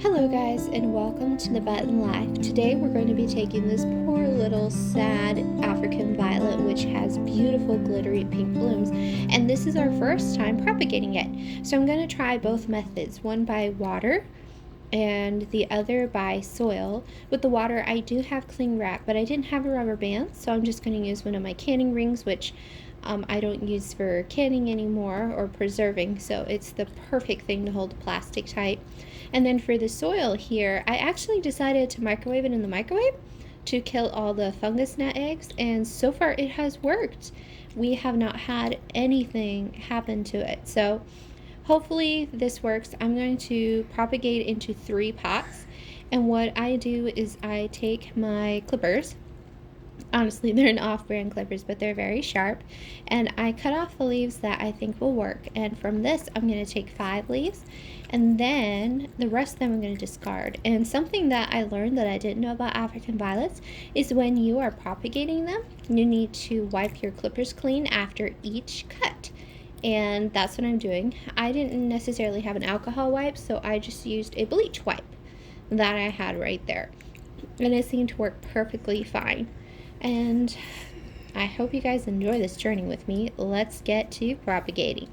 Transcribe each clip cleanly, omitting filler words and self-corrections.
Hello guys, and welcome to the Button Life. Today we're going to be taking this poor little sad African violet, which has beautiful glittery pink blooms, and this is our first time propagating it. So I'm going to try both methods, one by water and the other by soil. With the water, I do have cling wrap, but I didn't have a rubber band, so I'm just going to use one of my canning rings, which I don't use for canning anymore or preserving, so it's the perfect thing to hold the plastic tight. And then for the soil here, I actually decided to microwave it in the microwave to kill all the fungus gnat eggs, and so far it has worked. We have not had anything happen to it, so hopefully this works. I'm going to propagate into 3 pots, and what I do is I take my clippers. Honestly, they're an off-brand clippers, but they're very sharp, and I cut off the leaves that I think will work. And from this, I'm going to take 5 leaves, and then the rest of them I'm going to discard. And something that I learned that I didn't know about African violets is when you are propagating them, you need to wipe your clippers clean after each cut. And that's what I'm doing. I didn't necessarily have an alcohol wipe, so I just used a bleach wipe that I had right there, and it seemed to work perfectly fine. And I hope you guys enjoy this journey with me. Let's get to propagating.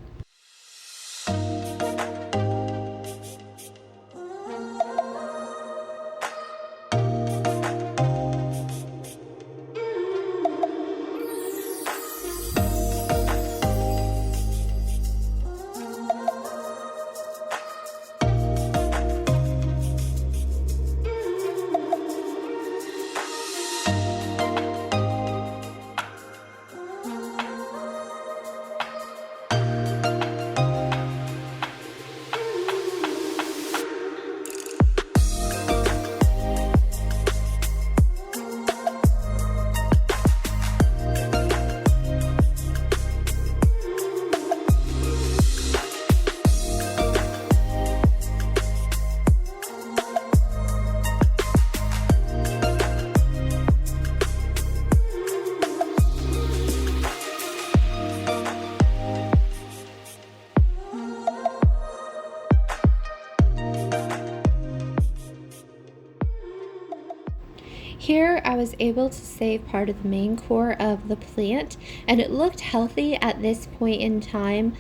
Here I was able to save part of the main core of the plant, and it looked healthy at this point in time,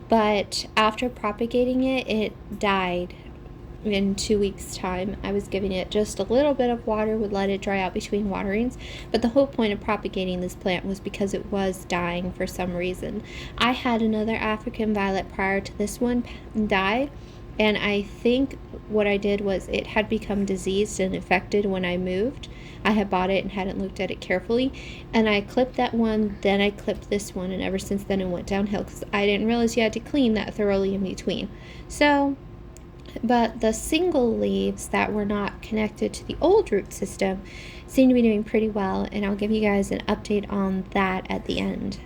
but after propagating it, it died in 2 weeks' time. I was giving it just a little bit of water, would let it dry out between waterings, but the whole point of propagating this plant was because it was dying for some reason. I had another African violet prior to this one die, and I think what I did was it had become diseased and infected when I moved. I had bought it and hadn't looked at it carefully, and I clipped that one, then I clipped this one, and ever since then it went downhill because I didn't realize you had to clean that thoroughly in between. So, but the single leaves that were not connected to the old root system seem to be doing pretty well, and I'll give you guys an update on that at the end.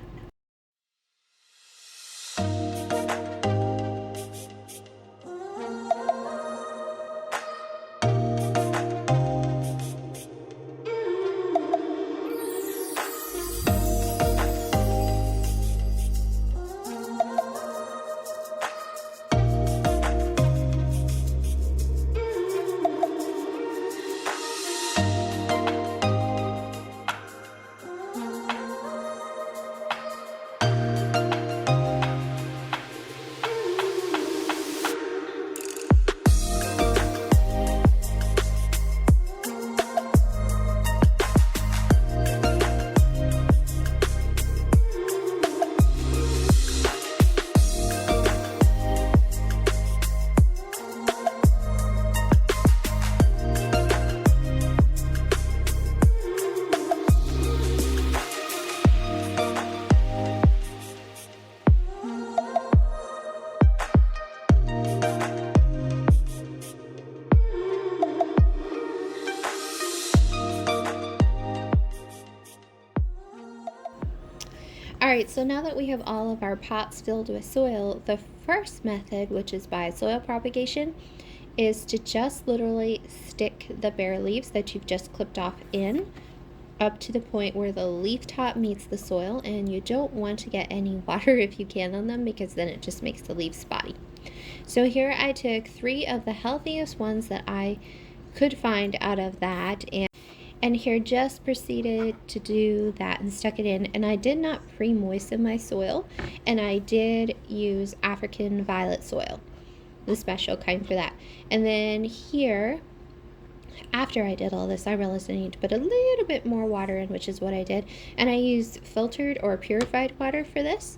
Alright, so now that we have all of our pots filled with soil, the first method, which is by soil propagation, is to just literally stick the bare leaves that you've just clipped off in up to the point where the leaf top meets the soil, and you don't want to get any water if you can on them because then it just makes the leaves spotty. So here I took 3 of the healthiest ones that I could find out of that, and here just proceeded to do that and stuck it in. And I did not pre-moisten my soil, and I did use African violet soil, the special kind for that. And then here, after I did all this, I realized I need to put a little bit more water in, which is what I did. And I used filtered or purified water for this.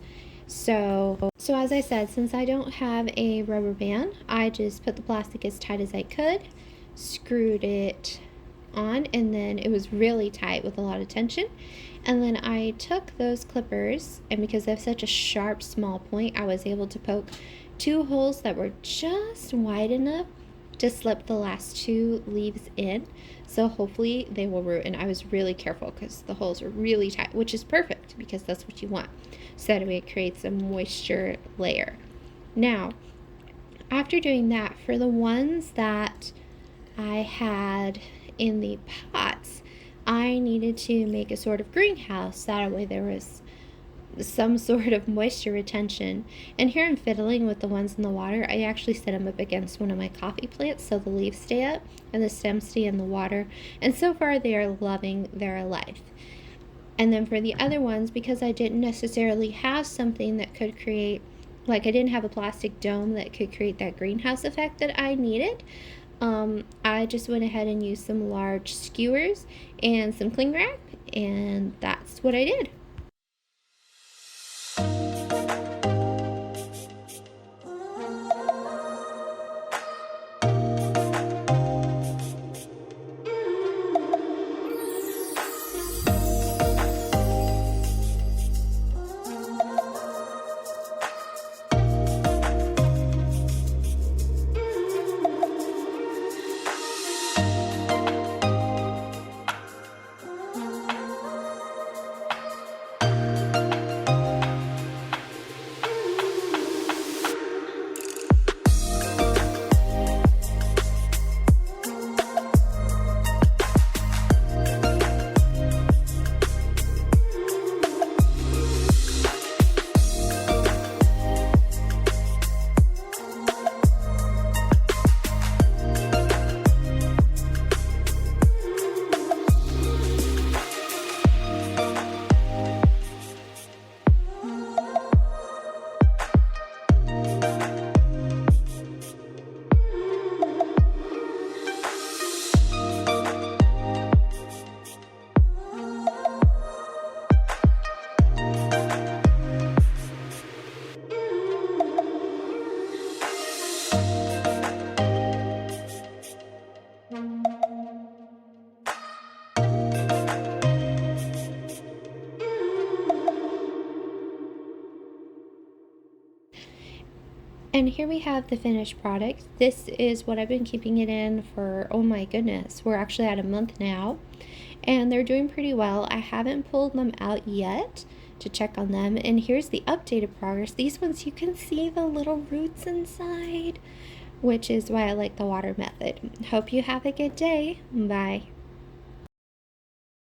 So as I said, since I don't have a rubber band, I just put the plastic as tight as I could, screwed it on, and then it was really tight with a lot of tension. And then I took those clippers, and because they have such a sharp small point, I was able to poke 2 holes that were just wide enough to slip the last 2 leaves in. So hopefully they will root. And I was really careful because the holes are really tight, which is perfect because that's what you want. So that way it creates a moisture layer. Now, after doing that, for the ones that I had in the pots, I needed to make a sort of greenhouse. That way there was some sort of moisture retention. And here I'm fiddling with the ones in the water. I actually set them up against one of my coffee plants so the leaves stay up and the stems stay in the water. And so far they are loving their life. And then for the other ones, because I didn't necessarily have something that could create, like I didn't have a plastic dome that could create that greenhouse effect that I needed, I just went ahead and used some large skewers and some cling wrap, and that's what I did. And here we have the finished product. This is what I've been keeping it in for, oh my goodness, we're actually at a month now. And they're doing pretty well. I haven't pulled them out yet to check on them. And here's the updated progress. These ones, you can see the little roots inside, which is why I like the water method. Hope you have a good day. Bye.